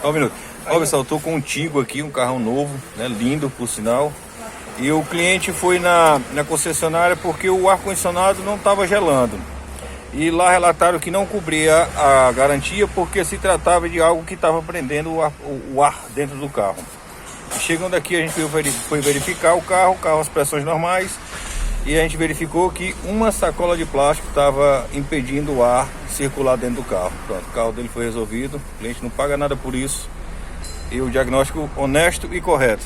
Só um minuto. Ó, pessoal, eu tô com um Tigo aqui, um carrão novo, né? Lindo, por sinal. E o cliente foi na concessionária porque o ar-condicionado não estava gelando. E lá relataram que não cobria a garantia porque se tratava de algo que estava prendendo o ar dentro do carro. Chegando aqui, a gente foi verificar o carro as pressões normais, e a gente verificou que uma sacola de plástico estava impedindo o ar circular dentro do carro. Pronto, o carro dele foi resolvido, o cliente não paga nada por isso, e o diagnóstico honesto e correto.